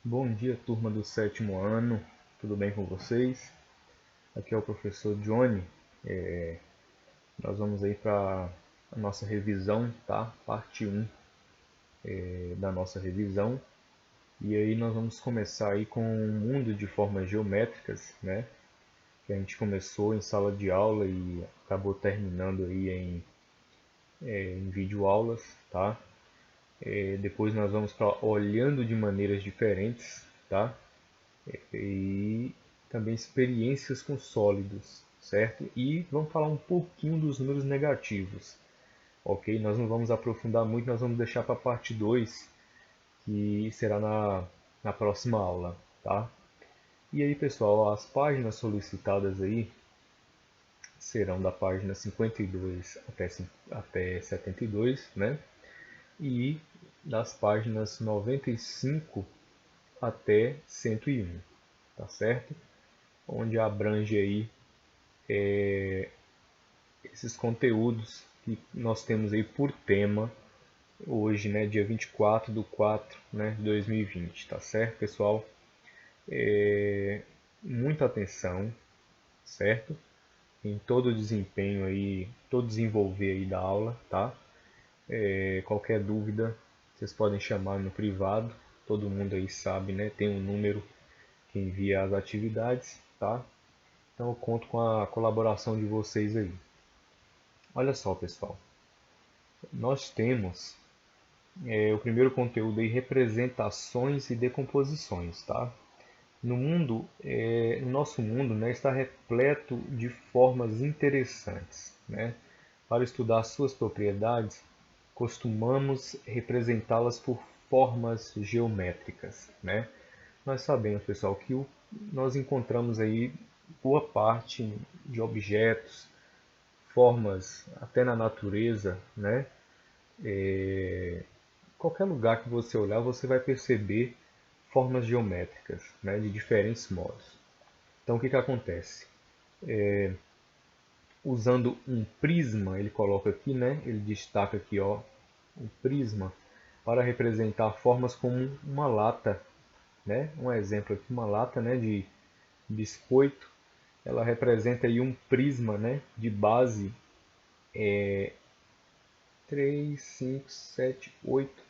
Bom dia, turma do sétimo ano, tudo bem com vocês? Aqui é o professor Johnny. Nós vamos aí para a nossa revisão, tá? Parte um da nossa revisão. E aí nós vamos começar aí com um mundo de formas geométricas, né? Que a gente começou em sala de aula e acabou terminando aí em videoaulas, tá? Depois nós vamos para olhando de maneiras diferentes, tá? E também experiências com sólidos, certo? E vamos falar um pouquinho dos números negativos, ok? Nós não vamos aprofundar muito, nós vamos deixar para a parte 2, que será na próxima aula, tá? E aí, pessoal, as páginas solicitadas aí serão da página 52 até 72, né? E das páginas 95 até 101, tá certo? Onde abrange aí esses conteúdos que nós temos aí por tema hoje, né, dia 24 de 4, né, de 2020, tá certo, pessoal? Muita atenção, certo? Em todo o desempenho aí, todo desenvolver aí da aula, tá? Qualquer dúvida, vocês podem chamar no privado, todo mundo aí sabe, né? Tem um número que envia as atividades, tá? Então eu conto com a colaboração de vocês aí. Olha só, pessoal, nós temos o primeiro conteúdo aí, representações e decomposições, tá? No nosso mundo, né, está repleto de formas interessantes, né? Para estudar suas propriedades, costumamos representá-las por formas geométricas, né? Nós sabemos, pessoal, que nós encontramos aí boa parte de objetos, formas até na natureza, né? Qualquer lugar que você olhar, você vai perceber formas geométricas, né, de diferentes modos. Então, o que acontece? Usando um prisma, ele coloca aqui, né, ele destaca aqui, ó, um prisma para representar formas como uma lata, né? Um exemplo aqui, uma lata, né, de biscoito, ela representa aí um prisma, né, de base 3, 5, 7, 8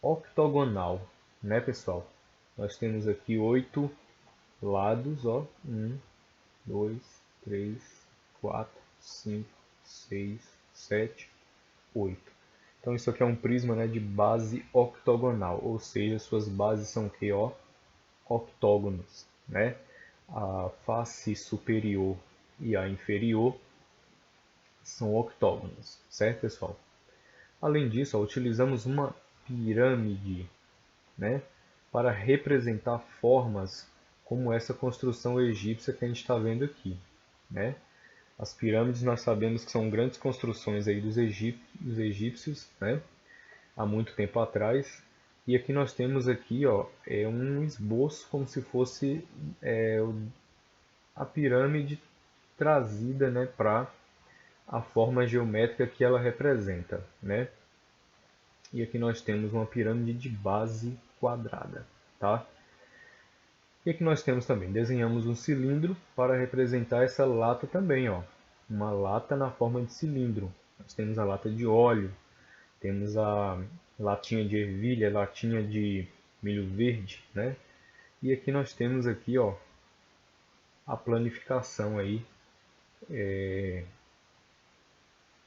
octogonal, né, pessoal? Nós temos aqui 8 lados, ó, 2, 3, 4, 5, 6, 7, 8. Então isso aqui é um prisma, né, de base octogonal, ou seja, suas bases são que, ó, octógonos, né? A face superior e a inferior são octógonos, certo, pessoal? Além disso, ó, utilizamos uma pirâmide, né, para representar formas como essa construção egípcia que a gente está vendo aqui, né? As pirâmides nós sabemos que são grandes construções aí dos egípcios, né? Há muito tempo atrás. E aqui nós temos aqui, ó, um esboço como se fosse a pirâmide trazida, né, para a forma geométrica que ela representa, né? E aqui nós temos uma pirâmide de base quadrada, tá? E aqui nós temos também, desenhamos um cilindro para representar essa lata também, ó. Uma lata na forma de cilindro. Nós temos a lata de óleo, temos a latinha de ervilha, latinha de milho verde, né? E aqui nós temos aqui, ó, a planificação aí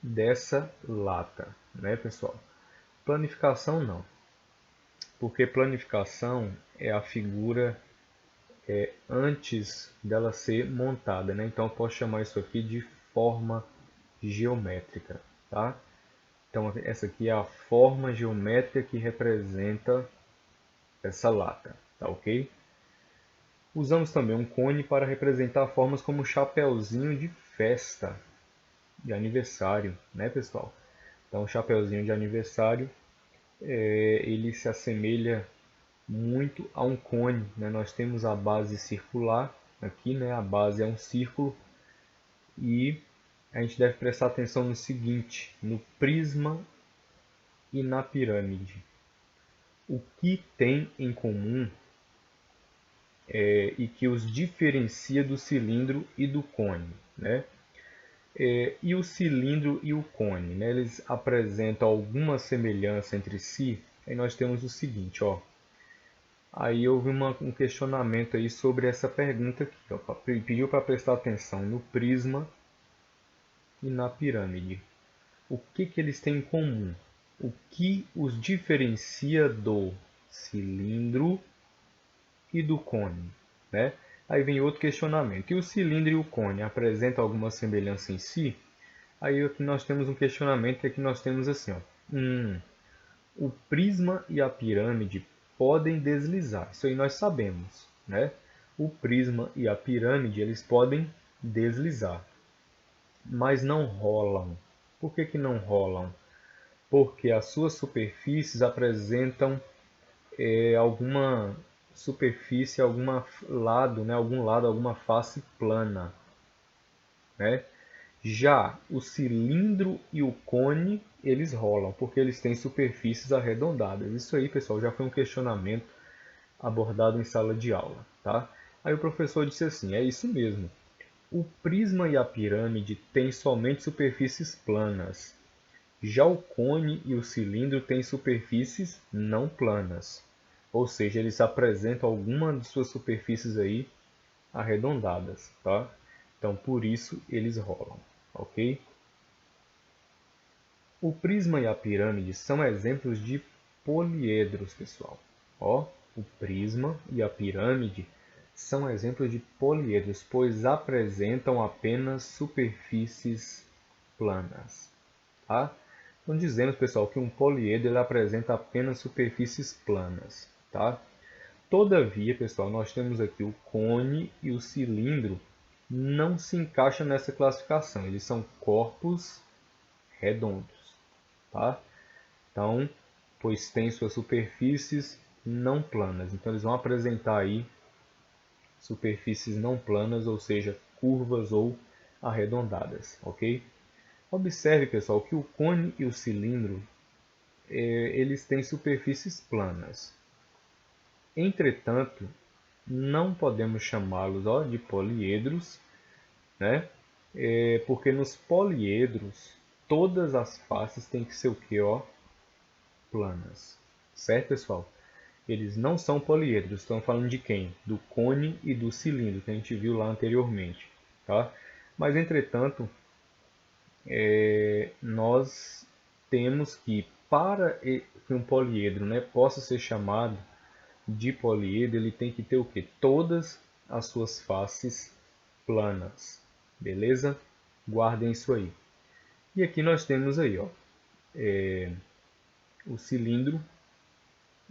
dessa lata, né, pessoal? Planificação não, porque planificação é a figura antes dela ser montada, né? Então eu posso chamar isso aqui de forma geométrica, tá? Então essa aqui é a forma geométrica que representa essa lata, tá ok? Usamos também um cone para representar formas como chapeuzinho de festa, de aniversário, né, pessoal? Então o chapeuzinho de aniversário ele se assemelha muito a um cone, né? Nós temos a base circular aqui, né? A base é um círculo e a gente deve prestar atenção no seguinte, no prisma e na pirâmide. O que tem em comum e que os diferencia do cilindro e do cone, né? E o cilindro e o cone, né? Eles apresentam alguma semelhança entre si. Aí nós temos o seguinte, ó. Aí houve um questionamento aí sobre essa pergunta aqui, ó. Pediu para prestar atenção no prisma e na pirâmide. O que eles têm em comum? O que os diferencia do cilindro e do cone, né? Aí vem outro questionamento. E o cilindro e o cone apresentam alguma semelhança em si? Aí aqui nós temos um questionamento que aqui nós temos assim, ó. O prisma e a pirâmide podem deslizar. Isso aí nós sabemos, né? O prisma e a pirâmide, eles podem deslizar, mas não rolam. Por que não rolam? Porque as suas superfícies apresentam alguma superfície, algum lado, alguma face plana, né? Já o cilindro e o cone, eles rolam, porque eles têm superfícies arredondadas. Isso aí, pessoal, já foi um questionamento abordado em sala de aula, tá? Aí o professor disse assim, é isso mesmo. O prisma e a pirâmide têm somente superfícies planas. Já o cone e o cilindro têm superfícies não planas. Ou seja, eles apresentam alguma de suas superfícies aí arredondadas, tá? Então, por isso eles rolam, ok? O prisma e a pirâmide são exemplos de poliedros, pessoal. Ó, o prisma e a pirâmide são exemplos de poliedros, pois apresentam apenas superfícies planas, tá? Então dizemos, pessoal, que um poliedro ele apresenta apenas superfícies planas, tá? Todavia, pessoal, nós temos aqui o cone e o cilindro não se encaixam nessa classificação. Eles são corpos redondos, tá? Então, pois têm suas superfícies não planas. Então, eles vão apresentar aí superfícies não planas, ou seja, curvas ou arredondadas, ok? Observe, pessoal, que o cone e o cilindro eles têm superfícies planas. Entretanto, não podemos chamá-los de poliedros, né? Porque nos poliedros todas as faces têm que ser o quê? Planas. Certo, pessoal? Eles não são poliedros. Estamos falando de quem? Do cone e do cilindro, que a gente viu lá anteriormente. Tá? Mas, entretanto, nós temos que, para que um poliedro, né, possa ser chamado de poliedro, ele tem que ter o quê? Todas as suas faces planas. Beleza? Guardem isso aí. E aqui nós temos aí, ó, o cilindro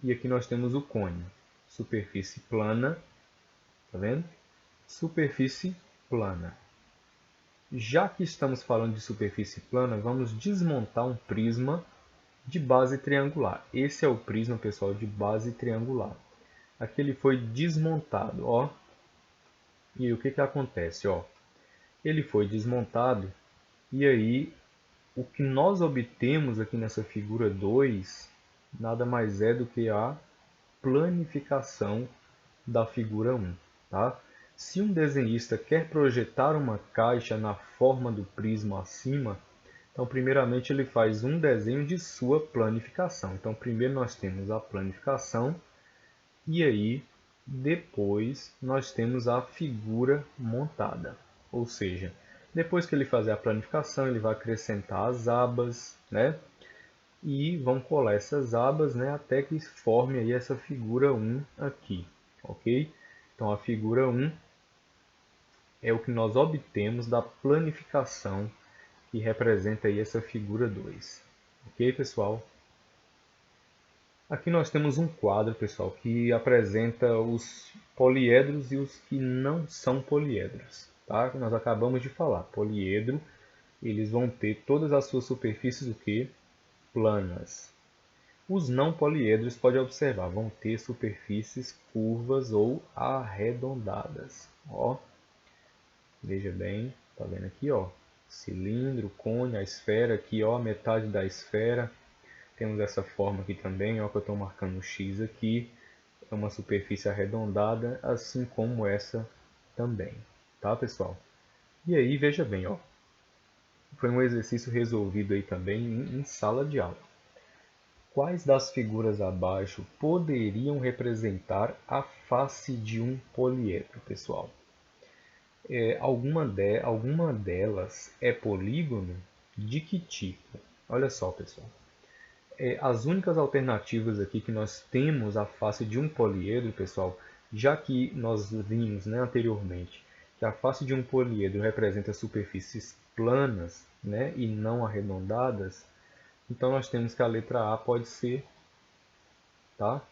e aqui nós temos o cone. Superfície plana, tá vendo? Superfície plana. Já que estamos falando de superfície plana, vamos desmontar um prisma de base triangular. Esse é o prisma, pessoal, de base triangular. Aqui ele foi desmontado, ó. E o que acontece, ó? Ele foi desmontado e aí o que nós obtemos aqui nessa figura 2 nada mais é do que a planificação da figura 1, tá? Se um desenhista quer projetar uma caixa na forma do prisma acima, então primeiramente ele faz um desenho de sua planificação. Então primeiro nós temos a planificação e aí depois nós temos a figura montada. Ou seja, depois que ele fazer a planificação, ele vai acrescentar as abas, né? E vão colar essas abas, né, até que forme aí essa figura 1 aqui, ok? Então a figura 1 é o que nós obtemos da planificação que representa aí essa figura 2. Ok, pessoal? Aqui nós temos um quadro, pessoal, que apresenta os poliedros e os que não são poliedros, tá? Que nós acabamos de falar. Poliedro, eles vão ter todas as suas superfícies o quê? Planas. Os não poliedros, pode observar, vão ter superfícies curvas ou arredondadas. Ó, veja bem, tá vendo aqui, ó, cilindro, cone, a esfera aqui, ó, metade da esfera. Temos essa forma aqui também, ó, que eu estou marcando um X aqui. é uma superfície arredondada, assim como essa também, tá, pessoal? E aí, veja bem, ó, foi um exercício resolvido aí também em sala de aula. Quais das figuras abaixo poderiam representar a face de um poliedro, pessoal? Alguma delas é polígono? De que tipo? Olha só, pessoal. As únicas alternativas aqui que nós temos à face de um poliedro, pessoal, já que nós vimos, né, anteriormente que a face de um poliedro representa superfícies planas, né, e não arredondadas, então nós temos que a letra A pode ser, tá?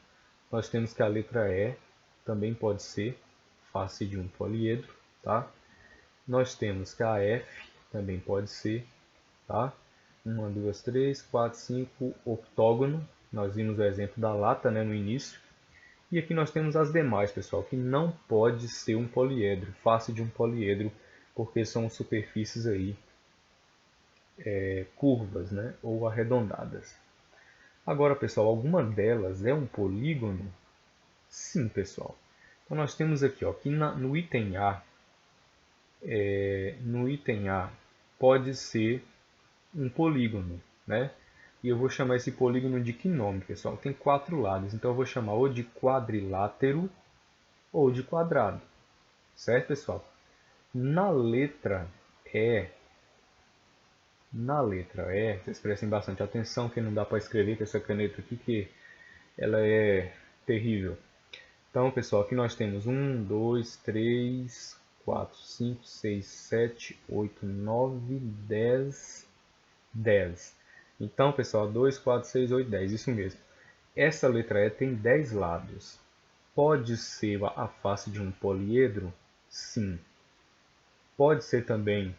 Nós temos que a letra E também pode ser face de um poliedro, tá? Nós temos que a F também pode ser, tá? 1, 2, 3, 4, 5, octógono. Nós vimos o exemplo da lata, né, no início. E aqui nós temos as demais, pessoal, que não pode ser um poliedro, face de um poliedro, porque são superfícies aí curvas, né, ou arredondadas. Agora, pessoal, alguma delas é um polígono? Sim, pessoal. Então nós temos aqui, ó, que no item A, pode ser um polígono, né? E eu vou chamar esse polígono de que nome, pessoal? Tem 4 lados, então eu vou chamar ou de quadrilátero ou de quadrado, certo, pessoal? Na letra E, vocês prestem bastante atenção, que não dá para escrever com essa caneta aqui, que ela é terrível. Então, pessoal, aqui nós temos 1, 2, 3, 4, 5, 6, 7, 8, 9, 10, 10. Então, pessoal, 2, 4, 6, 8, 10, isso mesmo. Essa letra E tem 10 lados. Pode ser a face de um poliedro? Sim. Pode ser também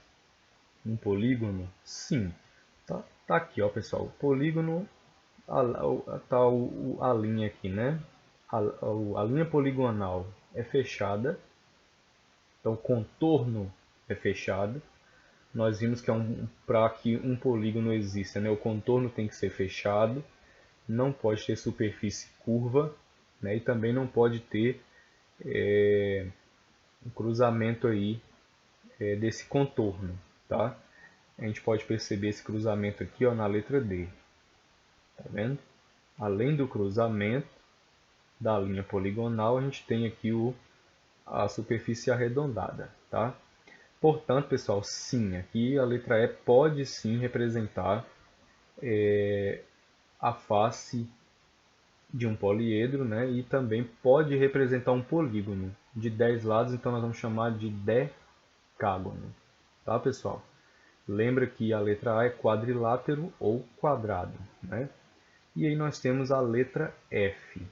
um polígono? Sim. Tá aqui, ó, pessoal. O polígono, tá a linha aqui, né? A linha poligonal é fechada. Então, o contorno é fechado. Nós vimos que para que um polígono exista, né, o contorno tem que ser fechado, não pode ter superfície curva, né, e também não pode ter um cruzamento aí desse contorno, tá? A gente pode perceber esse cruzamento aqui, ó, na letra D, tá vendo? Além do cruzamento da linha poligonal, a gente tem aqui a superfície arredondada, tá? Portanto, pessoal, sim, aqui a letra E pode sim representar a face de um poliedro, né? E também pode representar um polígono de 10 lados, então nós vamos chamar de decágono, tá, pessoal? Lembra que a letra A é quadrilátero ou quadrado, né? E aí nós temos a letra F,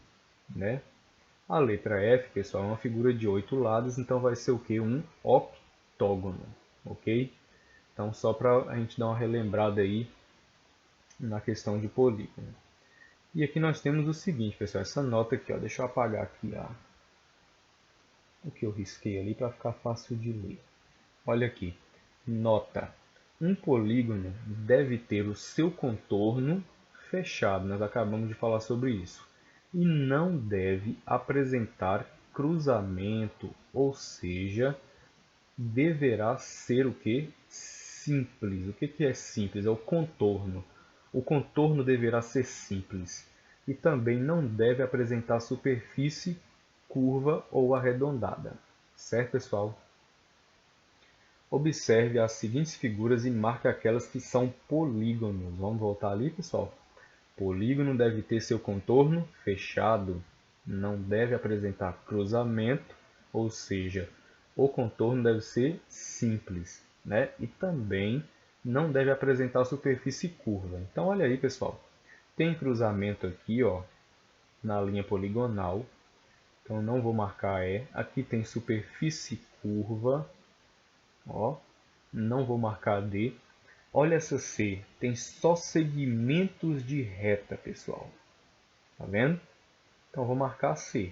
né? A letra F, pessoal, é uma figura de 8 lados, então vai ser o que? Um octógono, ok? Então, só para a gente dar uma relembrada aí na questão de polígono. E aqui nós temos o seguinte, pessoal, essa nota aqui, ó, deixa eu apagar aqui o que eu risquei ali para ficar fácil de ler. Olha aqui, nota, um polígono deve ter o seu contorno fechado, nós acabamos de falar sobre isso, e não deve apresentar cruzamento, ou seja, deverá ser o que? Simples. O que é simples? É o contorno. O contorno deverá ser simples e também não deve apresentar superfície curva ou arredondada. Certo, pessoal? Observe as seguintes figuras e marque aquelas que são polígonos. Vamos voltar ali, pessoal? Polígono deve ter seu contorno fechado, não deve apresentar cruzamento, ou seja, o contorno deve ser simples, né? E também não deve apresentar superfície curva. Então, olha aí, pessoal. Tem cruzamento aqui, ó, na linha poligonal. Então, não vou marcar E. Aqui tem superfície curva, ó. Não vou marcar D. Olha essa C. Tem só segmentos de reta, pessoal. Tá vendo? Então, vou marcar C.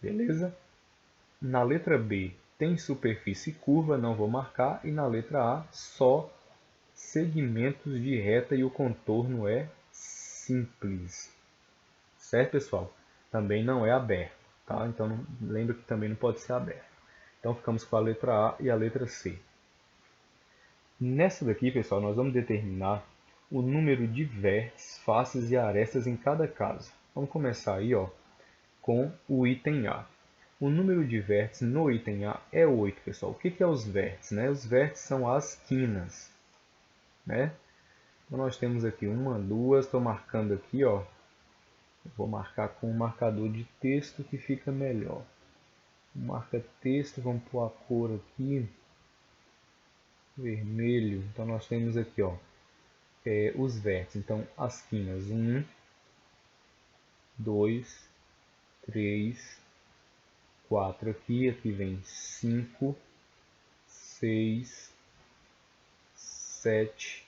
Beleza? Na letra B tem superfície curva, não vou marcar. E na letra A, só segmentos de reta e o contorno é simples. Certo, pessoal? também não é aberto, tá? Então lembra que também não pode ser aberto. Então ficamos com a letra A e a letra C. Nessa daqui, pessoal, nós vamos determinar o número de vértices, faces e arestas em cada caso. Vamos começar aí, ó, com o item A. O número de vértices no item A é 8, pessoal. O que é os vértices, né? Os vértices são as quinas, né? Então nós temos aqui uma, duas, estou marcando aqui, ó. Vou marcar com um marcador de texto que fica melhor. Marca texto, vamos pôr a cor aqui, vermelho. Então nós temos aqui, ó, os vértices. Então as quinas 1, 2, 3, 4 aqui, aqui vem 5, 6, 7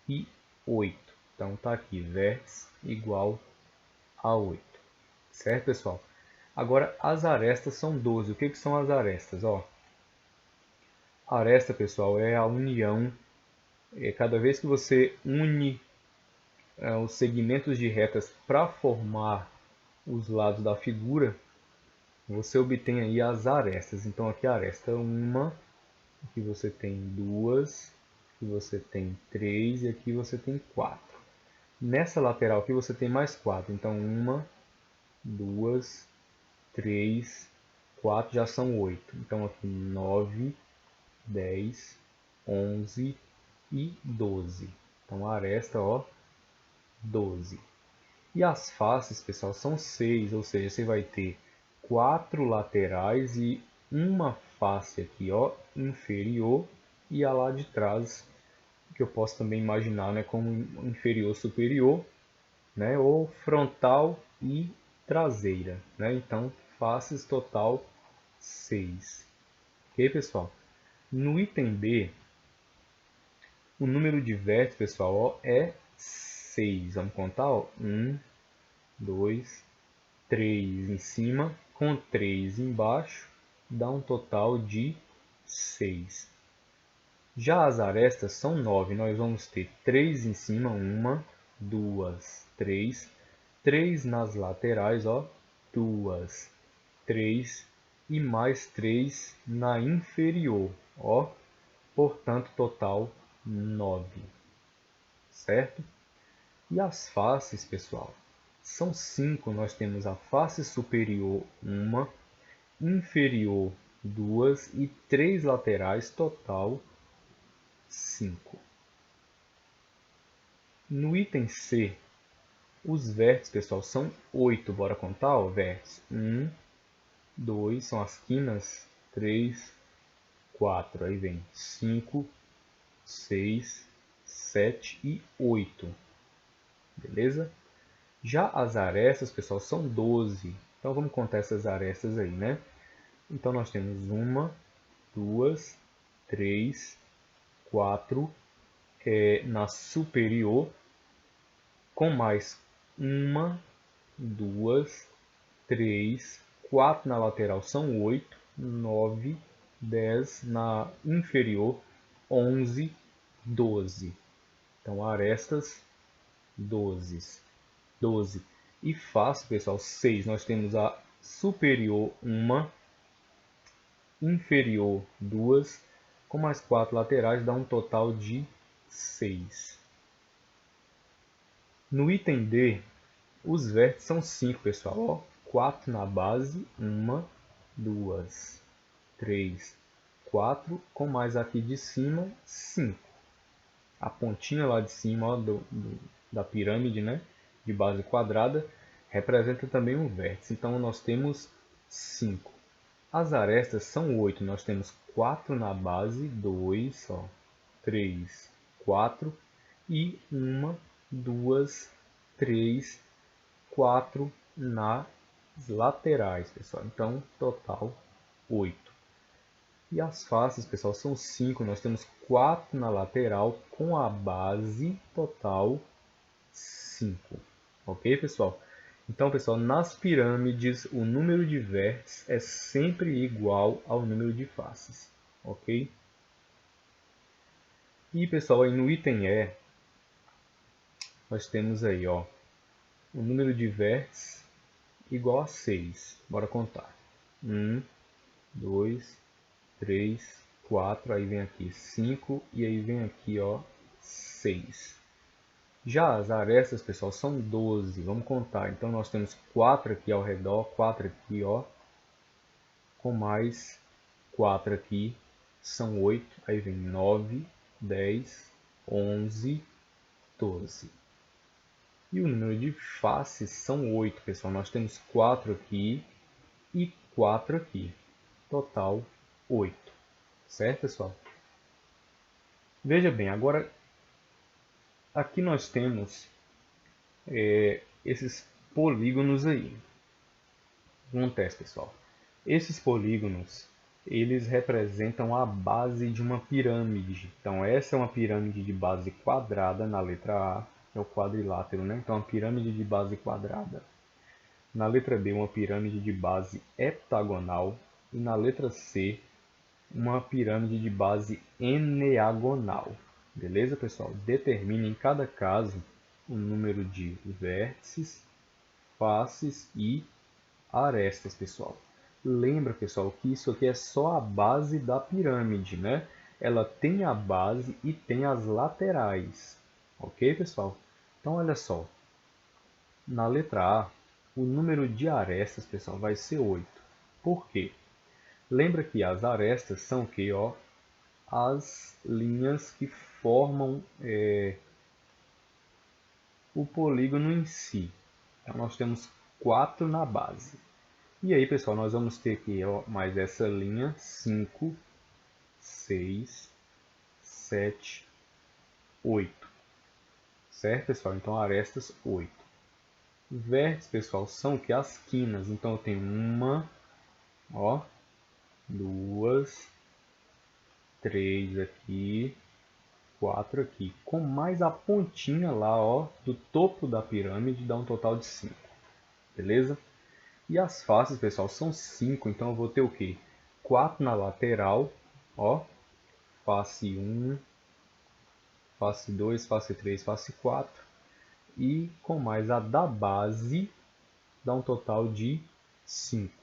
e 8. Então tá aqui, vértice igual a 8. Certo, pessoal? Agora as arestas são 12. O que são as arestas? Ó, a aresta, pessoal, é a união. Cada vez que você une os segmentos de retas para formar os lados da figura, você obtém aí as arestas. Então aqui a aresta 1, aqui você tem 2, aqui você tem 3 e aqui você tem 4. Nessa lateral aqui você tem mais 4. Então 1, 2, 3, 4 já são 8. Então aqui 9, 10, 11 e 12. Então a aresta, ó, 12. E as faces, pessoal, são 6, ou seja, você vai ter 4 laterais e uma face aqui, ó, inferior, e a lá de trás, que eu posso também imaginar, né, como inferior superior, né, ou frontal e traseira, né? Então, faces total 6. Ok, pessoal? No item B, o número de vértices, pessoal, ó, é 6. Vamos contar, ó, 1, 2, 3 em cima, com 3 embaixo, dá um total de 6. Já as arestas são 9. Nós vamos ter 3 em cima, 1, 2, 3. 3 nas laterais, ó, 2, 3 e mais 3 na inferior, ó, portanto total 9, certo? E as faces, pessoal, são 5. Nós temos a face superior 1, inferior 2 e 3 laterais, total 5. No item C, os vértices, pessoal, são 8. Bora contar, ó, vértices 1, 2, são as quinas, 3, 4, aí vem 5, 6, 7 e 8, beleza? Já as arestas, pessoal, são 12. Então vamos contar essas arestas aí, né? Então nós temos 1, 2, 3, 4 na superior, com mais 1, 2, 3, 4 na lateral são 8, 9, 10 na inferior, 11, 12. Então arestas 12. E face, pessoal, 6. Nós temos a superior 1, inferior 2, com mais 4 laterais, dá um total de 6. No item D, os vértices são 5, pessoal. Ó, 4 na base, 1, 2, 3, 4, com mais aqui de cima, 5. A pontinha lá de cima, ó, da pirâmide, né, de base quadrada, representa também um vértice. Então nós temos 5. As arestas são 8. Nós temos 4 na base, 2, ó, 3, 4 e 1, 2, 3, 4 nas laterais, pessoal. Então, total 8. E as faces, pessoal, são 5. Nós temos 4 na lateral com a base total 5. Ok, pessoal? Então, pessoal, nas pirâmides, o número de vértices é sempre igual ao número de faces. Ok? E, pessoal, aí no item E, nós temos aí, ó, o número de vértices igual a 6. Bora contar. 1, 2, 3, 4, aí vem aqui 5 e aí vem aqui, ó, 6. Já as arestas, pessoal, são 12. Vamos contar. Então nós temos 4 aqui ao redor, 4 aqui, ó, com mais 4 aqui, são 8. Aí vem 9, 10, 11, 12. E o número de faces são 8, pessoal. Nós temos 4 aqui e 4 aqui. Total 8. Certo, pessoal? Veja bem, agora aqui nós temos esses polígonos aí. Acontece, pessoal. Esses polígonos, eles representam a base de uma pirâmide. Então, essa é uma pirâmide de base quadrada na letra A, é o quadrilátero, né? Então, uma pirâmide de base quadrada. Na letra B, uma pirâmide de base heptagonal. E na letra C, uma pirâmide de base eneagonal. Beleza, pessoal? Determine em cada caso o número de vértices, faces e arestas, pessoal. Lembra, pessoal, que isso aqui é só a base da pirâmide, né? Ela tem a base e tem as laterais. Ok, pessoal? Então, olha só. Na letra A, o número de arestas, pessoal, vai ser 8. Por quê? Lembra que as arestas são o quê? Ó, as linhas que formam o polígono em si. Então, nós temos 4 na base. E aí, pessoal, nós vamos ter aqui ó, mais essa linha 5, 6, 7, 8. Certo, pessoal? Então, arestas 8. Vértices, pessoal, são que as quinas. Então, eu tenho uma, ó, 2, 3 aqui, 4 aqui. Com mais a pontinha lá, ó, do topo da pirâmide, dá um total de 5. Beleza? E as faces, pessoal, são 5, então eu vou ter o quê? 4 na lateral, ó, face 1, face 2, face 3, face 4, e com mais a da base, dá um total de 5.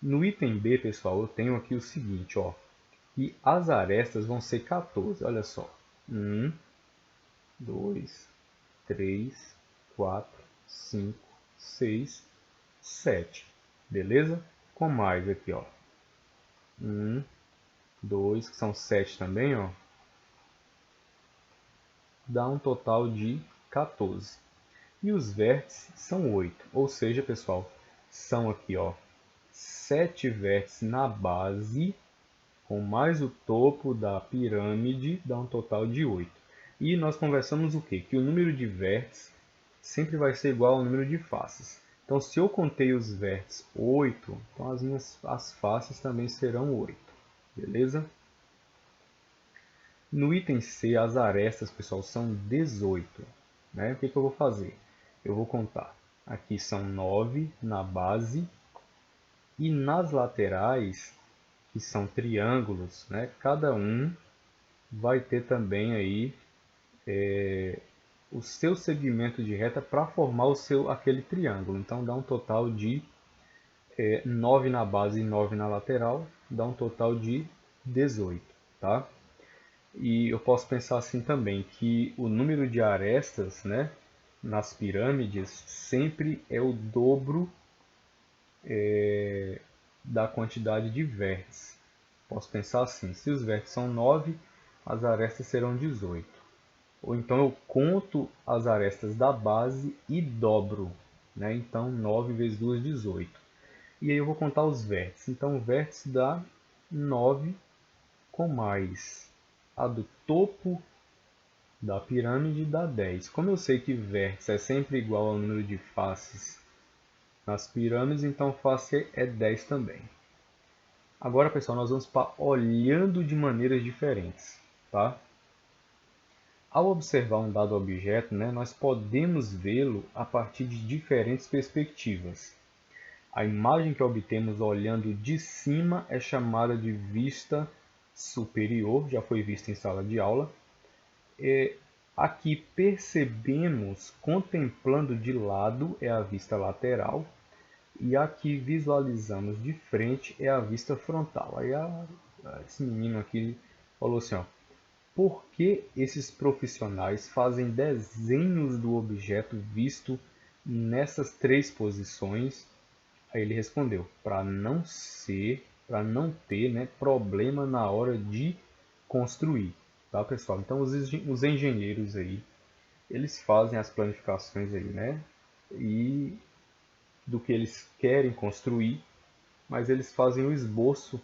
No item B, pessoal, eu tenho aqui o seguinte, ó, e as arestas vão ser 14, olha só, 1, 2, 3, 4, 5, 6, 7, beleza? Com mais aqui, ó, 1, 2, que são 7 também, ó, dá um total de 14. E os vértices são 8, ou seja, pessoal, são aqui, ó, 7 vértices na base, com mais o topo da pirâmide, dá um total de 8. E nós conversamos o quê? Que o número de vértices sempre vai ser igual ao número de faces. Então, se eu contei os vértices 8, então as faces também serão 8. Beleza? No item C, as arestas, pessoal, são 18. Né? O que eu vou fazer? Eu vou contar. Aqui são 9 na base. E nas laterais, que são triângulos, né? Cada um vai ter também aí o seu segmento de reta para formar aquele triângulo. Então, dá um total de 9 na base e 9 na lateral, dá um total de 18. Tá? E eu posso pensar assim também, que o número de arestas, né, nas pirâmides sempre é o dobro da quantidade de vértices. Posso pensar assim, se os vértices são 9, as arestas serão 18. Ou então eu conto as arestas da base e dobro. Né? Então 9 vezes 2, 18. E aí eu vou contar os vértices. Então o vértice dá 9 com mais a do topo da pirâmide dá 10. Como eu sei que vértice é sempre igual ao número de faces nas pirâmides, então face é 10 também. Agora, pessoal, nós vamos para olhando de maneiras diferentes. Tá? Ao observar um dado objeto, né, nós podemos vê-lo a partir de diferentes perspectivas. A imagem que obtemos olhando de cima é chamada de vista superior, já foi vista em sala de aula. Aqui percebemos, contemplando de lado, é a vista lateral. E aqui visualizamos de frente, é a vista frontal. Aí esse menino aqui falou assim, ó, por que esses profissionais fazem desenhos do objeto visto nessas três posições? Aí ele respondeu, para não ter, né, problema na hora de construir, tá, pessoal? Então os engenheiros aí, eles fazem as planificações aí, né, e do que eles querem construir, mas eles fazem o esboço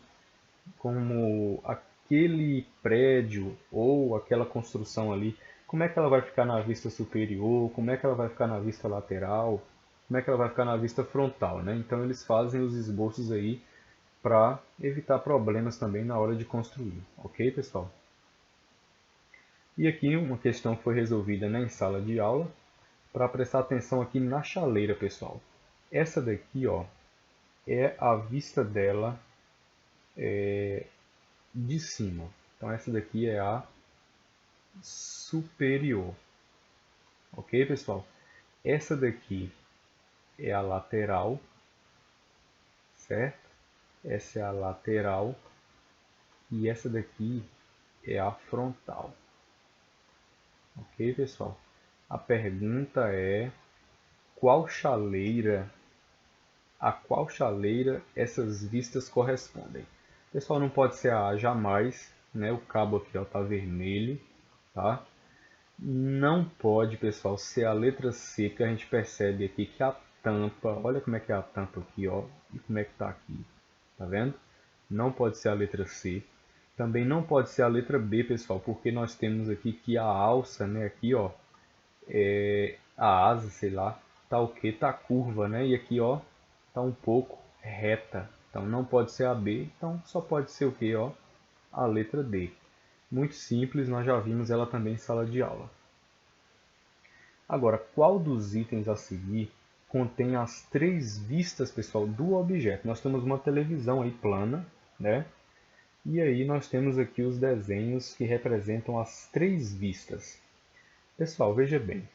como aquele prédio ou aquela construção ali, como é que ela vai ficar na vista superior, como é que ela vai ficar na vista lateral, como é que ela vai ficar na vista frontal, né? Então eles fazem os esboços aí para evitar problemas também na hora de construir, ok, pessoal? E aqui uma questão foi resolvida, né, em sala de aula, para prestar atenção aqui na chaleira, pessoal. Essa daqui, ó, é a vista dela de cima. Então essa daqui é a superior. Ok, pessoal? Essa daqui é a lateral, certo? Essa é a lateral e essa daqui é a frontal. Ok, pessoal? A pergunta é a qual chaleira essas vistas correspondem? Pessoal, não pode ser a A jamais, né? O cabo aqui está vermelho, tá? Não pode, pessoal, ser a letra C, que a gente percebe aqui que a tampa, olha como é que é a tampa aqui, ó, e como é que está aqui, tá vendo? Não pode ser a letra C. Também não pode ser a letra B, pessoal, porque nós temos aqui que a alça, né, aqui, ó, a asa, sei lá, tá o que? Tá curva, né? E aqui, ó, tá um pouco reta. Então não pode ser a B, então só pode ser o que, ó? A letra D. Muito simples, nós já vimos ela também em sala de aula. Agora, qual dos itens a seguir contém as três vistas, pessoal, do objeto? Nós temos uma televisão aí plana, né? E aí nós temos aqui os desenhos que representam as três vistas. Pessoal, veja bem,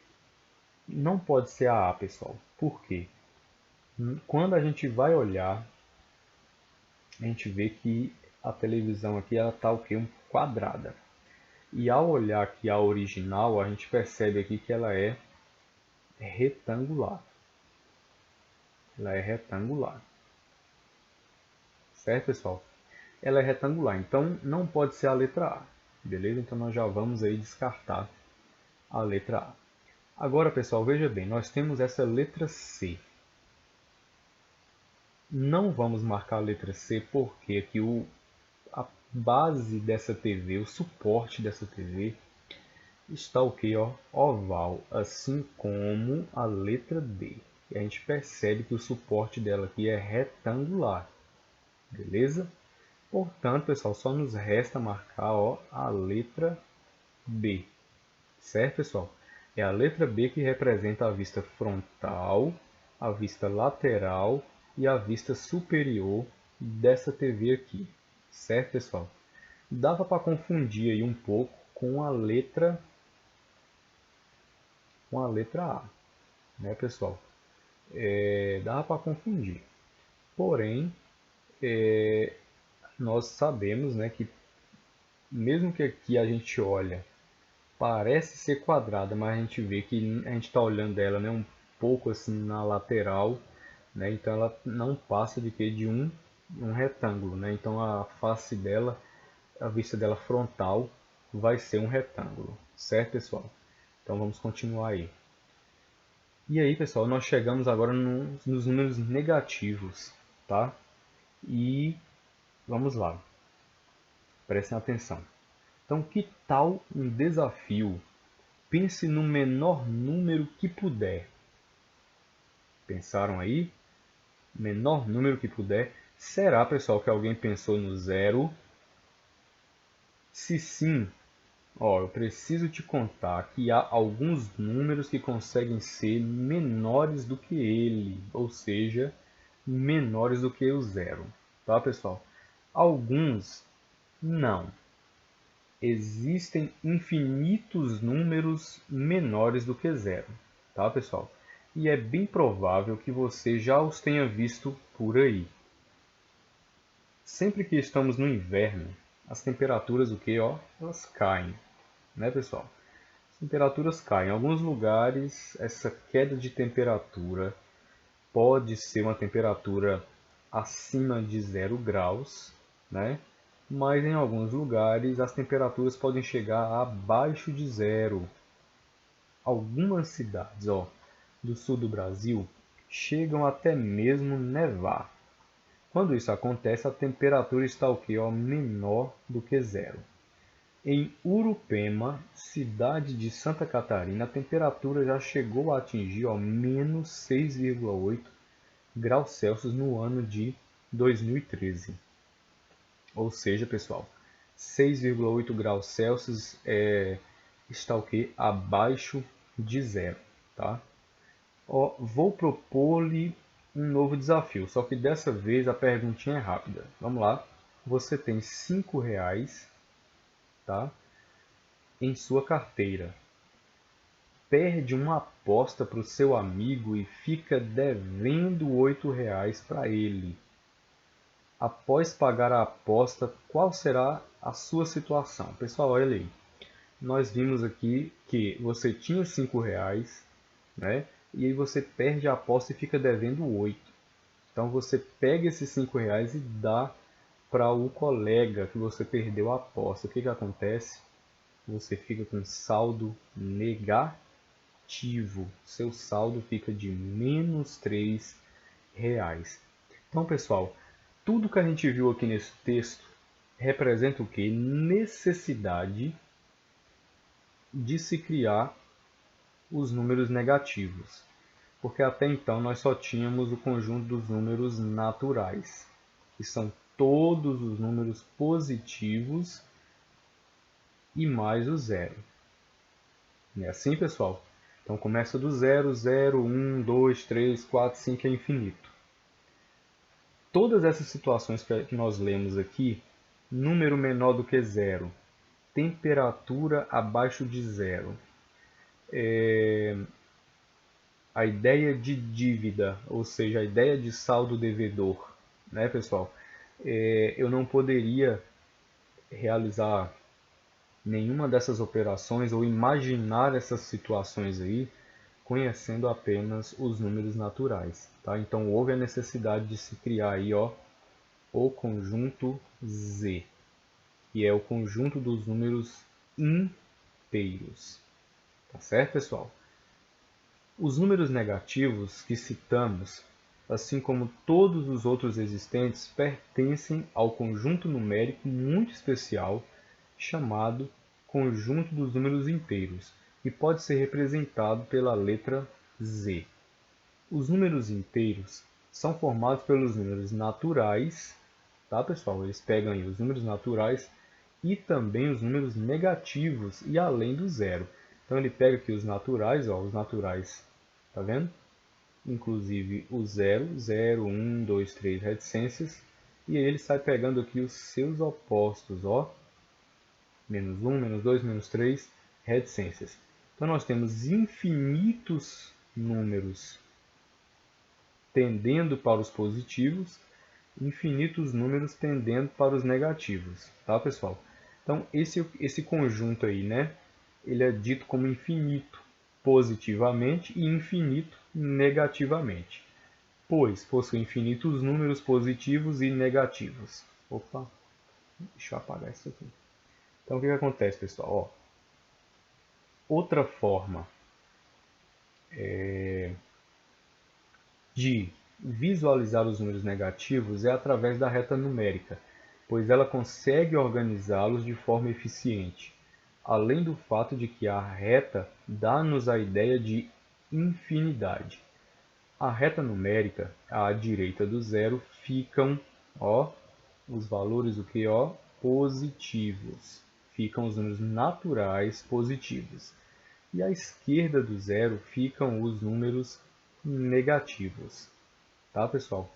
não pode ser a A, pessoal. Por quê? Quando a gente vai olhar, a gente vê que a televisão aqui ela está o quê? Quadrada. E ao olhar aqui a original, a gente percebe aqui que ela é retangular. Ela é retangular. Certo, pessoal? Ela é retangular, então não pode ser a letra A. Beleza? Então nós já vamos aí descartar a letra A. Agora, pessoal, veja bem, nós temos essa letra C. Não vamos marcar a letra C porque aqui a base dessa TV, o suporte dessa TV, está o que, ó? Oval, assim como a letra D. E a gente percebe que o suporte dela aqui é retangular. Beleza? Portanto, pessoal, só nos resta marcar, ó, a letra B. Certo, pessoal? É a letra B que representa a vista frontal, a vista lateral e a vista superior dessa TV aqui. Certo, pessoal? Dava para confundir aí um pouco com a letra A, né, pessoal? Dava para confundir. Porém, nós sabemos, né, que mesmo que aqui a gente olha, parece ser quadrada, mas a gente vê que a gente está olhando ela, né, um pouco assim na lateral, né, então ela não passa de que de um retângulo, né, então a face dela, a vista dela frontal vai ser um retângulo, certo, pessoal? Então vamos continuar aí. E aí, pessoal, nós chegamos agora nos números negativos, tá? E vamos lá, prestem atenção. Então, que tal um desafio? Pense no menor número que puder. Pensaram aí? Menor número que puder. Será, pessoal, que alguém pensou no zero? Se sim, ó, eu preciso te contar que há alguns números que conseguem ser menores do que ele, ou seja, menores do que o zero, tá, pessoal? Alguns não. existem infinitos números menores do que zero, tá, pessoal? E é bem provável que você já os tenha visto por aí. Sempre que estamos no inverno, as temperaturas o quê, ó? Elas caem, né, pessoal? As temperaturas caem. Em alguns lugares, essa queda de temperatura pode ser uma temperatura acima de 0 graus, né? Mas em alguns lugares as temperaturas podem chegar abaixo de zero. Algumas cidades, ó, do sul do Brasil chegam até mesmo nevar. Quando isso acontece, a temperatura está o quê? Ó, menor do que zero. Em Urupema, cidade de Santa Catarina, a temperatura já chegou a atingir ó, menos 6,8 graus Celsius no ano de 2013. Ou seja, pessoal, 6,8 graus Celsius está o quê? Abaixo de zero, tá? Ó, vou propor-lhe um novo desafio, só que dessa vez a perguntinha é rápida. Vamos lá. Você tem R$ 5, tá, em sua carteira. Perde uma aposta para o seu amigo e fica devendo R$ 8 para ele. Após pagar a aposta, qual será a sua situação? Pessoal, olha aí. Nós vimos aqui que você tinha R$ 5, né? E aí você perde a aposta e fica devendo 8. Então você pega esses R$ 5 e dá para o colega que você perdeu a aposta. O que acontece? Você fica com saldo negativo. Seu saldo fica de menos R$ 3. Então, pessoal, tudo que a gente viu aqui nesse texto representa o que? Necessidade de se criar os números negativos. Porque até então nós só tínhamos o conjunto dos números naturais, que são todos os números positivos e mais o zero. Não é assim, pessoal? Então começa do 0, 0, 1, 2, 3, 4, 5 é infinito. Todas essas situações que nós lemos aqui, número menor do que zero, temperatura abaixo de zero, a ideia de dívida, ou seja, a ideia de saldo devedor, né, pessoal? Eu não poderia realizar nenhuma dessas operações ou imaginar essas situações aí conhecendo apenas os números naturais, tá? Então houve a necessidade de se criar aí, ó, o conjunto Z, que é o conjunto dos números inteiros. Tá certo, pessoal? Os números negativos que citamos, assim como todos os outros existentes, pertencem ao conjunto numérico muito especial chamado conjunto dos números inteiros, que pode ser representado pela letra Z. Os números inteiros são formados pelos números naturais, tá, pessoal? Eles pegam aí os números naturais e também os números negativos e além do zero. Então ele pega aqui os naturais, ó, os naturais, tá vendo? Inclusive o 0, 0, 1, 2, 3 reticências, e aí ele sai pegando aqui os seus opostos, ó, menos 1, menos 2, menos 3 reticências. Então nós temos infinitos números tendendo para os positivos, infinitos números tendendo para os negativos, tá, pessoal? Então esse conjunto aí, né, ele é dito como infinito positivamente e infinito negativamente, pois possui infinitos números positivos e negativos. Opa, deixa eu apagar isso aqui. Então o que acontece, pessoal? Ó, outra forma de visualizar os números negativos é através da reta numérica, pois ela consegue organizá-los de forma eficiente, além do fato de que a reta dá-nos a ideia de infinidade. A reta numérica, à direita do zero, ficam, ó, os valores o que, ó, positivos. Ficam os números naturais positivos. E à esquerda do zero ficam os números negativos. Tá, pessoal?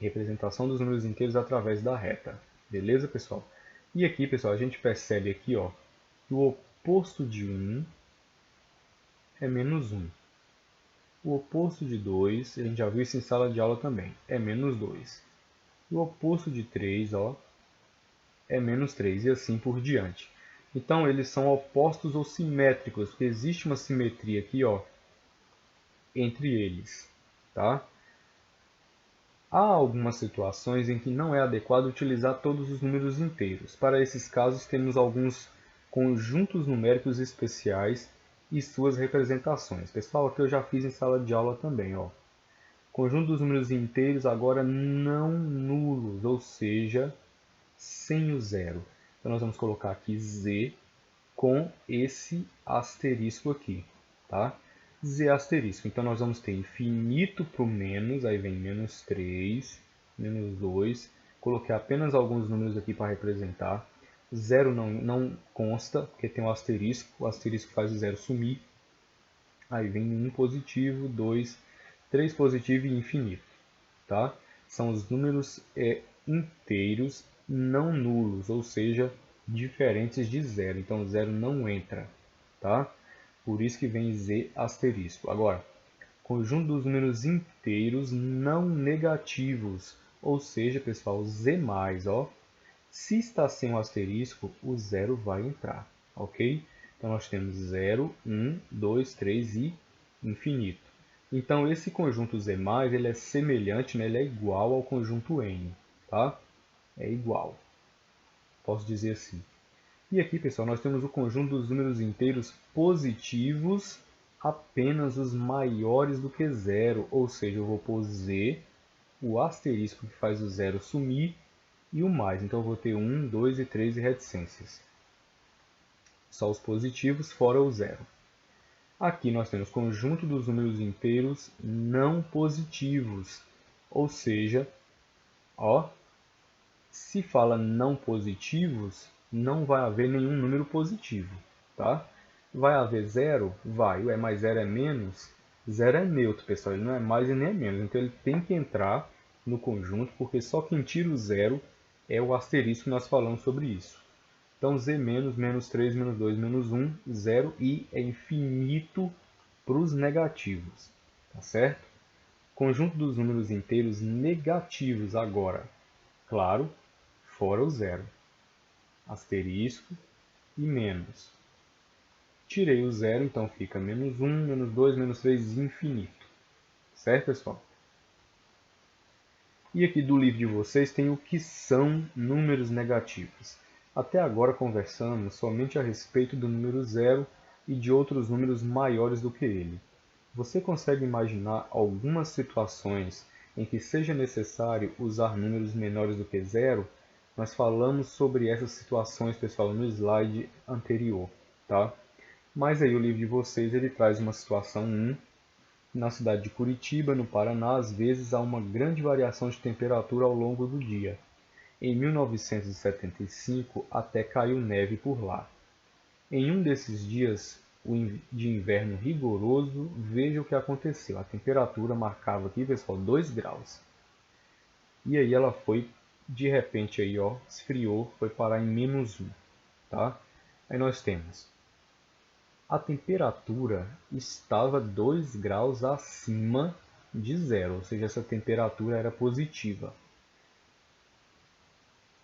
Representação dos números inteiros através da reta. Beleza, pessoal? E aqui, pessoal, a gente percebe aqui, ó, E o oposto de 1 é menos 1. O oposto de 2, a gente já viu isso em sala de aula também, é menos 2. E o oposto de 3, ó, é menos 3, e assim por diante. Então, eles são opostos ou simétricos, porque existe uma simetria aqui, ó, entre eles, tá? Há algumas situações em que não é adequado utilizar todos os números inteiros. Para esses casos, temos alguns conjuntos numéricos especiais e suas representações. Pessoal, aqui eu já fiz em sala de aula também, ó. Conjunto dos números inteiros agora não nulos, ou seja, sem o zero. Então nós vamos colocar aqui z com esse asterisco aqui, tá? Z asterisco. Então nós vamos ter infinito para o menos, aí vem menos 3, menos 2. Coloquei apenas alguns números aqui para representar. Zero não consta, porque tem um asterisco. O asterisco faz o zero sumir. Aí vem 1 positivo, 2, 3 positivo e infinito, tá? São os números inteiros não nulos, ou seja, diferentes de zero. Então, zero não entra, tá? Por isso que vem z asterisco. Agora, conjunto dos números inteiros não negativos, ou seja, pessoal, z+, ó. Se está sem o asterisco, o zero vai entrar, ok? Então, nós temos 0, 1, 2, 3 e infinito. Então, esse conjunto Z+, ele é semelhante, né? Ele é igual ao conjunto N, tá? É igual. Posso dizer assim. E aqui, pessoal, nós temos o conjunto dos números inteiros positivos, apenas os maiores do que zero. Ou seja, eu vou pôr Z, o asterisco que faz o zero sumir, e o mais. Então, eu vou ter 1, 2 e 3 e reticências. Só os positivos, fora o zero. Aqui nós temos conjunto dos números inteiros não positivos. Ou seja, ó, se fala não positivos, não vai haver nenhum número positivo, tá? Vai haver zero? Vai. Ué, mas zero é menos? Zero é neutro, pessoal. Ele não é mais e nem é menos. Então ele tem que entrar no conjunto, porque só quem tira o zero é o asterisco que nós falamos sobre isso. Então z menos, menos 3, menos 2, menos 1, 0 e é infinito para os negativos, tá certo? Conjunto dos números inteiros negativos agora, claro, fora o zero, asterisco e menos. Tirei o zero, então fica menos 1, menos 2, menos 3 e infinito, certo, pessoal? E aqui do livro de vocês tem o que são números negativos. Até agora conversamos somente a respeito do número zero e de outros números maiores do que ele. Você consegue imaginar algumas situações em que seja necessário usar números menores do que zero? Nós falamos sobre essas situações, pessoal, no slide anterior, tá? Mas aí o livro de vocês ele traz uma situação 1. Na cidade de Curitiba, no Paraná, às vezes há uma grande variação de temperatura ao longo do dia. Em 1975, até caiu neve por lá. Em um desses dias de inverno rigoroso, veja o que aconteceu. A temperatura marcava aqui, pessoal, 2 graus. E aí ela foi, de repente, aí, ó, esfriou, foi parar em menos 1. Tá? Aí nós temos a temperatura estava 2 graus acima de zero, ou seja, essa temperatura era positiva.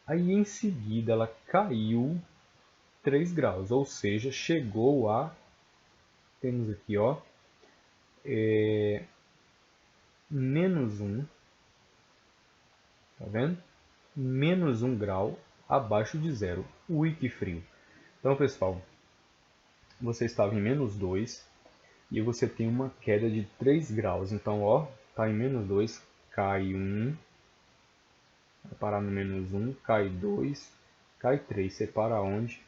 Aí em seguida ela caiu 3 graus, ou seja, chegou a, temos aqui, ó, menos 1, tá vendo? Menos 1 grau abaixo de zero. Ui, que frio. Então, pessoal, você estava em menos 2 e você tem uma queda de 3 graus. Então, ó, está em menos 2, cai 1, vai parar no menos 1, cai 2, cai 3. Você para onde?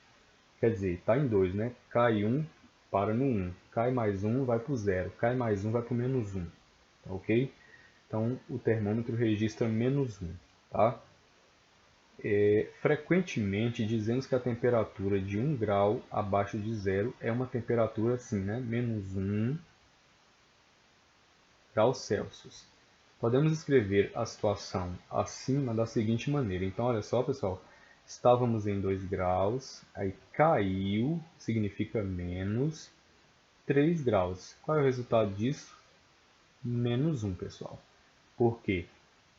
Quer dizer, está em 2, né? Cai 1, para no 1. Cai mais 1, vai para o 0. Cai mais 1, vai para o menos 1. Tá ok? Então, o termômetro registra menos 1. Tá? Frequentemente dizemos que a temperatura de 1 grau abaixo de zero é uma temperatura assim, né? Menos 1 graus Celsius. Podemos escrever a situação acima da seguinte maneira. Então, olha só, pessoal. Estávamos em 2 graus, aí caiu, significa menos 3 graus. Qual é o resultado disso? Menos 1, pessoal. Por quê?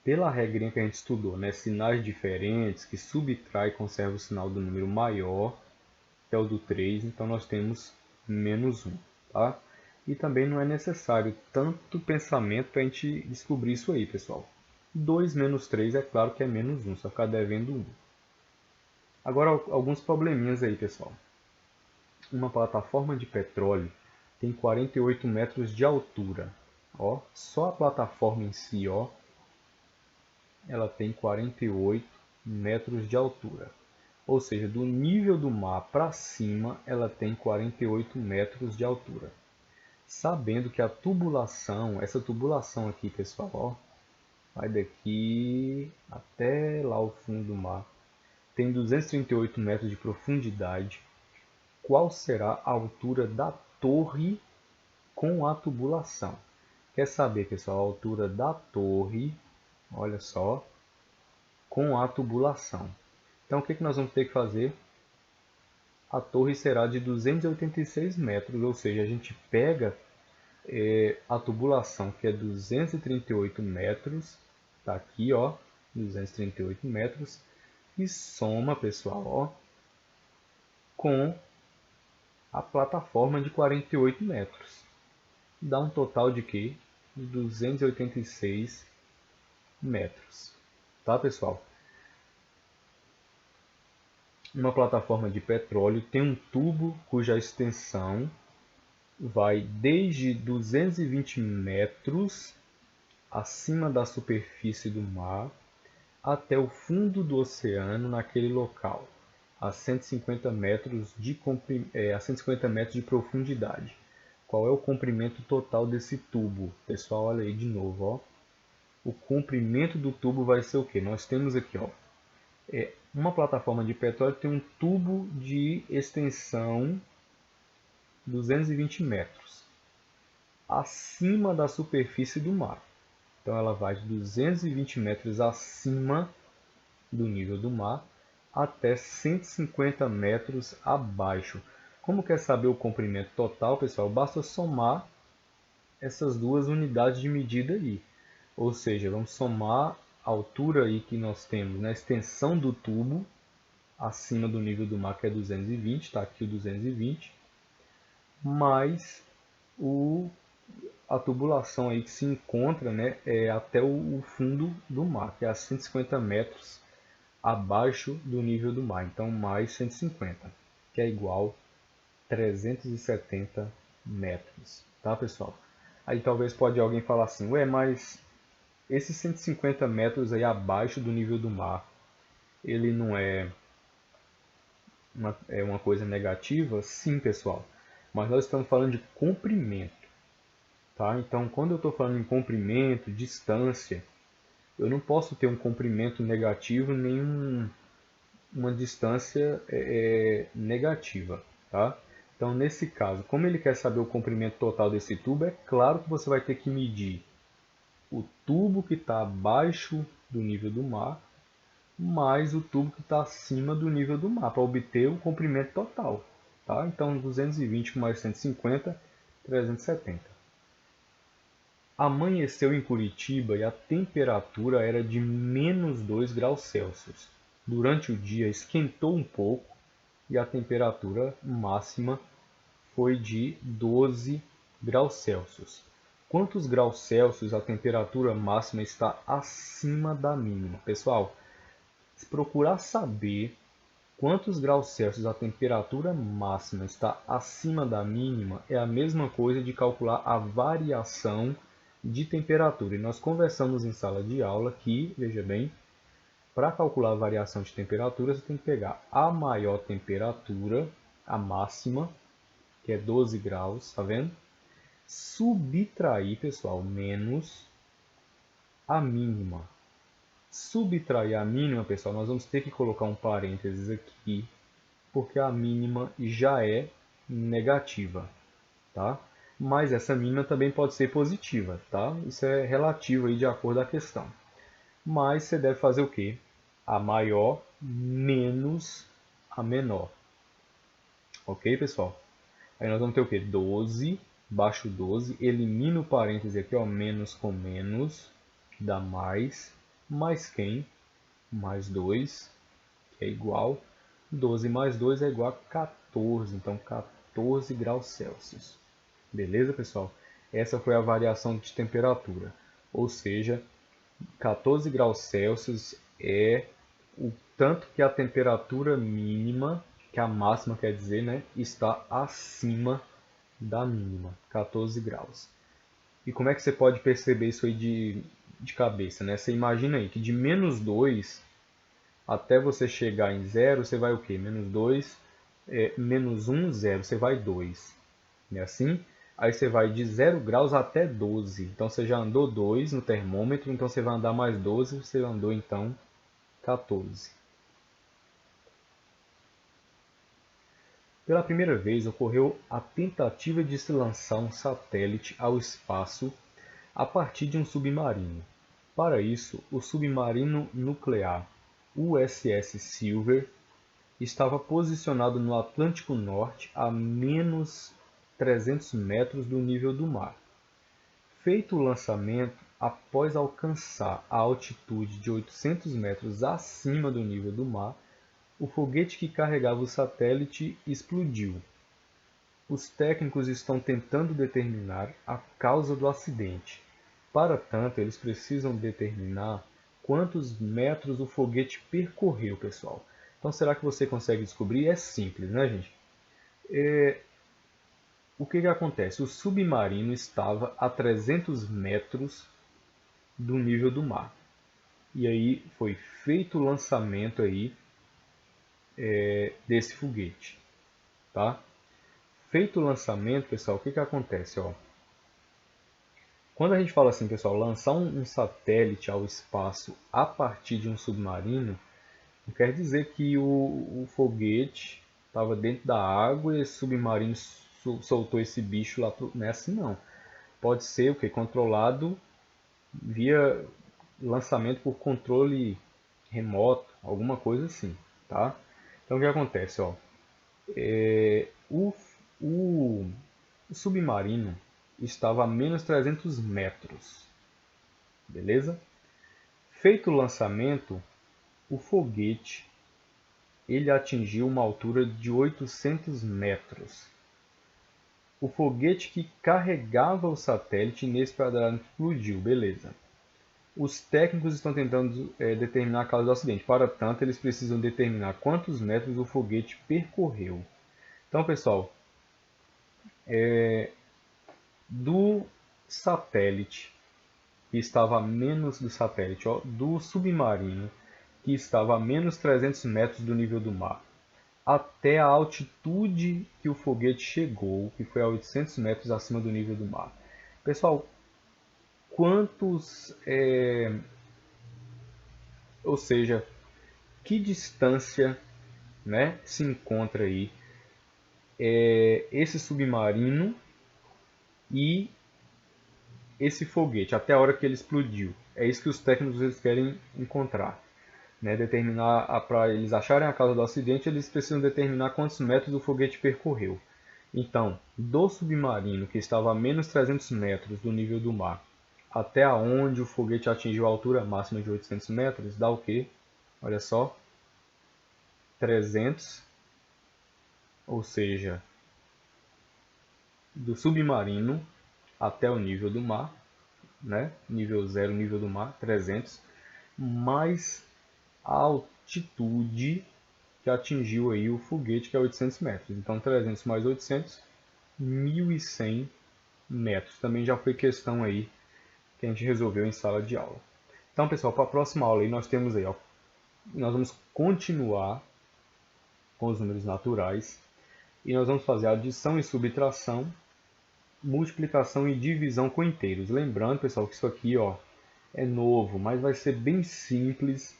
Pela regrinha que a gente estudou, né? Sinais diferentes, que subtrai e conserva o sinal do número maior, que é o do 3, então nós temos menos 1. Tá? E também não é necessário tanto pensamento para a gente descobrir isso aí, pessoal. 2 menos 3 é claro que é menos 1, só ficar devendo 1. Agora, alguns probleminhas aí, pessoal. Uma plataforma de petróleo tem 48 metros de altura. Ó, só a plataforma em si, ó, ela tem 48 metros de altura. Ou seja, do nível do mar para cima, ela tem 48 metros de altura. Sabendo que a tubulação, essa tubulação aqui, pessoal, ó, vai daqui até lá o fundo do mar, tem 238 metros de profundidade. Qual será a altura da torre com a tubulação? Quer saber, pessoal, a altura da torre, olha só, com a tubulação. Então, o que nós vamos ter que fazer? A torre será de 286 metros, ou seja, a gente pega a tubulação, que é 238 metros, está aqui, ó, 238 metros, e soma, pessoal, ó, com a plataforma de 48 metros. Dá um total de quê? 286 metros. Tá, pessoal? Uma plataforma de petróleo tem um tubo cuja extensão vai desde 220 metros acima da superfície do mar até o fundo do oceano naquele local, a 150 metros de profundidade. Qual é o comprimento total desse tubo? Pessoal, olha aí de novo, ó. O comprimento do tubo vai ser o que? Nós temos aqui, ó, uma plataforma de petróleo tem um tubo de extensão 220 metros acima da superfície do mar. Então ela vai de 220 metros acima do nível do mar até 150 metros abaixo. Como quer saber o comprimento total, pessoal? Basta somar essas duas unidades de medida aí. Ou seja, vamos somar a altura aí que nós temos na extensão do tubo acima do nível do mar, que é 220, está aqui o 220, mais a tubulação aí que se encontra, né, até o fundo do mar, que é a 150 metros abaixo do nível do mar. Então, mais 150, que é igual a 370 metros. Tá, pessoal? Aí talvez pode alguém falar assim, ué, mas esses 150 metros aí abaixo do nível do mar, ele não é uma coisa negativa? Sim, pessoal. Mas nós estamos falando de comprimento. Tá? Então, quando eu estou falando em comprimento, distância, eu não posso ter um comprimento negativo nem uma distância negativa. Tá? Então, nesse caso, como ele quer saber o comprimento total desse tubo, é claro que você vai ter que medir o tubo que está abaixo do nível do mar mais o tubo que está acima do nível do mar, para obter o comprimento total. Tá? Então, 220 com mais 150, 370. Amanheceu em Curitiba e a temperatura era de menos 2 graus Celsius. Durante o dia esquentou um pouco e a temperatura máxima foi de 12 graus Celsius. Quantos graus Celsius a temperatura máxima está acima da mínima? Pessoal, se procurar saber quantos graus Celsius a temperatura máxima está acima da mínima, é a mesma coisa de calcular a variação de temperatura. E nós conversamos em sala de aula que, veja bem, para calcular a variação de temperatura, você tem que pegar a maior temperatura, a máxima, que é 12 graus, tá vendo? Subtrair, pessoal, menos a mínima. Subtrair a mínima, pessoal, nós vamos ter que colocar um parênteses aqui, porque a mínima já é negativa, tá? Mas essa mínima também pode ser positiva, tá? Isso é relativo aí de acordo com a questão. Mas você deve fazer o quê? a maior menos a menor. Ok, pessoal? Aí nós vamos ter o quê? 12, baixo 12, elimina o parêntese aqui, ó, menos com menos, que dá mais quem? Mais 2, que é igual, 12 mais 2 é igual a 14, então 14 graus Celsius. Beleza, pessoal? Essa foi a variação de temperatura, ou seja, 14 graus Celsius é o tanto que a temperatura mínima, que a máxima quer dizer, né, está acima da mínima, 14 graus. E como é que você pode perceber isso aí de cabeça, né? Você imagina aí que de menos 2 até você chegar em zero, você vai o quê? Menos 2, menos 1, 0, você vai 2. Não é assim? Aí você vai de 0 graus até 12. Então você já andou 2 no termômetro, então você vai andar mais 12, você andou então 14. Pela primeira vez ocorreu a tentativa de se lançar um satélite ao espaço a partir de um submarino. Para isso, o submarino nuclear USS Silver estava posicionado no Atlântico Norte a menos 300 metros do nível do mar. Feito o lançamento, após alcançar a altitude de 800 metros acima do nível do mar, o foguete que carregava o satélite explodiu. Os técnicos estão tentando determinar a causa do acidente. Para tanto, eles precisam determinar quantos metros o foguete percorreu, pessoal. Então, será que você consegue descobrir? É simples, né, gente? O que acontece? O submarino estava a 300 metros do nível do mar. E aí foi feito o lançamento aí, desse foguete. Tá? Feito o lançamento, pessoal, o que acontece? Ó? Quando a gente fala assim, pessoal, lançar um satélite ao espaço a partir de um submarino, não quer dizer que o foguete estava dentro da água e esse submarino soltou esse bicho lá. Não é assim não. Pode ser o que? Controlado via lançamento por controle remoto, alguma coisa assim. Tá? Então o que acontece? Ó? O, o submarino estava a menos 300 metros. Beleza? Feito o lançamento, o foguete ele atingiu uma altura de 800 metros. O foguete que carregava o satélite inesperadamente explodiu, beleza. Os técnicos estão tentando determinar a causa do acidente. Para tanto, eles precisam determinar quantos metros o foguete percorreu. Então, pessoal, do satélite que estava a menos do satélite, ó, do submarino que estava a menos 300 metros do nível do mar, até a altitude que o foguete chegou, que foi a 800 metros acima do nível do mar. Pessoal, quantos, ou seja, que distância, né, se encontra aí esse submarino e esse foguete, até a hora que ele explodiu? É isso que os técnicos eles querem encontrar. Né, determinar para eles acharem a causa do acidente, eles precisam determinar quantos metros o foguete percorreu. Então, do submarino que estava a menos 300 metros do nível do mar até onde o foguete atingiu a altura máxima de 800 metros, dá o quê? Olha só, 300, ou seja, do submarino até o nível do mar, né? Nível 0, nível do mar, 300, mais a altitude que atingiu aí o foguete, que é 800 metros. Então, 300 mais 800, 1.100 metros. Também já foi questão aí que a gente resolveu em sala de aula. Então, pessoal, para a próxima aula aí, nós temos aí, ó, nós vamos continuar com os números naturais e nós vamos fazer adição e subtração, multiplicação e divisão com inteiros. Lembrando, pessoal, que isso aqui, ó, é novo, mas vai ser bem simples,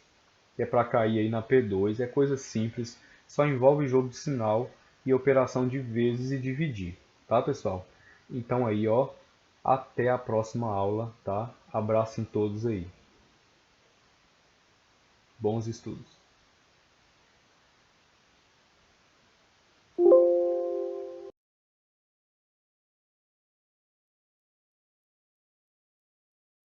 que é para cair aí na P2, é coisa simples, só envolve jogo de sinal e operação de vezes e dividir, tá, pessoal? Então aí, ó, até a próxima aula, tá? Abraço em todos aí. Bons estudos!